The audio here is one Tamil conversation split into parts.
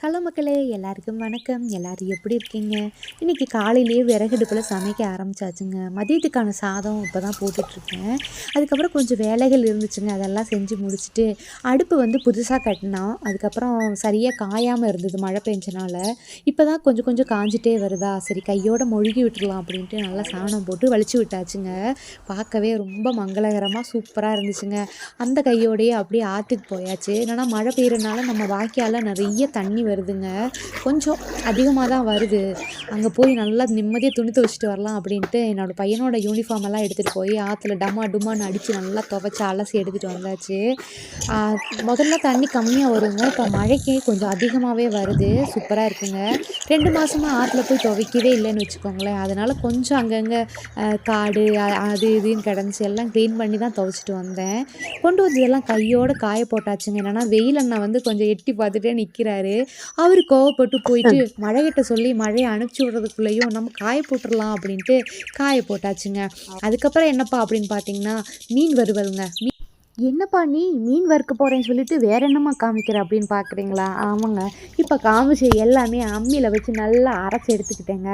ஹலோ மக்களே! எல்லாருக்கும் வணக்கம். எல்லாரும் எப்படி இருக்கீங்க? இன்னைக்கு காலையிலேயே விறகடுப்புல சமைக்க ஆரம்பிச்சாச்சுங்க. மதியத்துக்கான சாதம் இப்ப தான் போட்டுட்ருக்கேன். அதுக்கப்புறம் கொஞ்சம் வேலைகள் இருந்துச்சுங்க. அதெல்லாம் செஞ்சு முடிச்சுட்டு, அடுப்பு வந்து புதுசா கட்டுனோம். அதுக்கப்புறம் சரியா காயாம இருந்தது மழை பெஞ்சனால. இப்ப தான் கொஞ்சம் கொஞ்சம் காஞ்சுட்டே வருதா, சரி கையோட மொழுகி விட்டுறலாம் அப்படின்ட்டு நல்லா சாணம் போட்டு வலிச்சு விட்டாச்சுங்க. பார்க்கவே ரொம்ப மங்களகரமா சூப்பரா இருந்துச்சுங்க. அந்த கையோடயே அப்படியே ஆத்துக்கு போயாச்சு. என்னன்னா மழை பெய்யறனால நம்ம வாய்க்கால்ல நெறைய தண்ணி வருதுங்க. கொஞ்சம் அதிகமா தான் வருது. அங்க போய் நல்லா நிம்மதியா துணி துவைச்சுட்டு வரலாம் அப்படின்ட்டு, என்னோட பையனோட யூனிஃபார்ம் எல்லாம் எடுத்துட்டு போய் ஆத்துல டமா டுமான்னு அடிச்சு நல்லா துவைச்சு அலசி எடுத்துட்டு வந்தாச்சு. ஆ முதல்ல தண்ணி கம்மியா வருங்க. இப்ப மழைக்கு கொஞ்சம் அதிகமாவே வருது. சூப்பரா இருக்குங்க. 2 மாசமா ஆத்துல போய் துவைக்கவே இல்லன்னு வச்சுக்கோங்களேன். அதனால கொஞ்சம் அங்கங்க காடு அது இதுன்னு கிடந்துச்சு. எல்லாம் கிளீன் பண்ணி தான் துவைச்சுட்டு வந்தேன். கொண்டு வந்ததெல்லாம் கையோட காய போட்டாச்சுங்க. என்னன்னா வெயில் அண்ணா வந்து கொஞ்சம் எட்டி பார்த்துட்டே நிக்கிறாரு. அவரு கோவப்பட்டு போயிட்டு மழைகிட்ட சொல்லி மழைய அனுப்பிச்சு விடுறதுக்குள்ளேயும் நம்ம காய போட்டுறலாம் அப்படின்ட்டு காய போட்டாச்சுங்க. அதுக்கப்புறம் என்னப்பா அப்படின்னு பார்த்தீங்கன்னா, மீன் வறுவல்ங்க. "என்னப்பா நீ மீன் வறுக்க போறேன்னு சொல்லிட்டு வேற என்னம்மா காமிக்கிற?" அப்படின்னு பார்க்குறீங்களா? ஆமாங்க. இப்ப காமிச்ச எல்லாமே அம்மியில வச்சு நல்லா அரைச்சு எடுத்துக்கிட்டேங்க.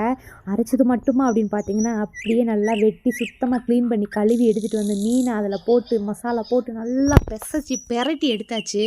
அரைச்சது மட்டுமா அப்படின்னு பார்த்தீங்கன்னா, அப்படியே நல்லா வெட்டி சுத்தமா கிளீன் பண்ணி கழுவி எடுத்துட்டு வந்து மீன அதில போட்டு மசாலா போட்டு நல்லா பெசச்சு பெரட்டி எடுத்தாச்சு.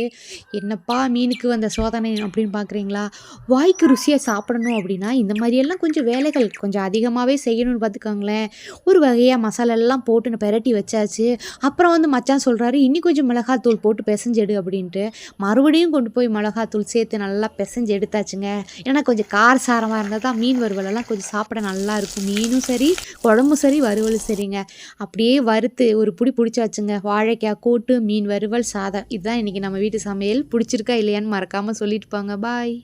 என்னப்பா மீனுக்கு வந்த சோதனை அப்படின்னு பார்க்குறீங்களா? வாய்க்கு ருசியா சாப்பிடணும் அப்படின்னா, இந்த மாரியெல்லாம் கொஞ்சம் வேலைகள் கொஞ்சம் அதிகமாவே செய்யணும்னு பார்த்துக்கோங்களேன். ஒரு வகையா மசாலாலாம் போட்டு நான் பெரட்டி வச்சாச்சு. அப்புறம் வந்து மச்சான் சொல்றாரு, "இன்னி கொஞ்சம் மிளகாத்தூள் போட்டு பெசஞ்சு எடு" அப்படின்ட்டு. மறுபடியும் கொண்டு போய் மிளகாத்தூள் சேர்த்து நல்லா பெசஞ்சு எடுத்தாச்சுங்க. ஏன்னா கொஞ்சம் காரசாரமா இருந்தா தான் மீன் வறுவலெல்லாம் கொஞ்சம் சாப்பிட நல்லாயிருக்கும். மீனும் சரி, குழம்பும் சரி, வறுவலும் சரிங்க. அப்படியே வறுத்து ஒரு புடி புடிச்சாச்சுங்க. வாழைக்காய் கூட்டு, மீன் வறுவல், சாதம். இதுதான் இன்னைக்கு நம்ம வீட்டு சமையல். புடிச்சிருக்கா இல்லையான்னு மறக்காம சொல்லிட்டு போங்க. பாய்.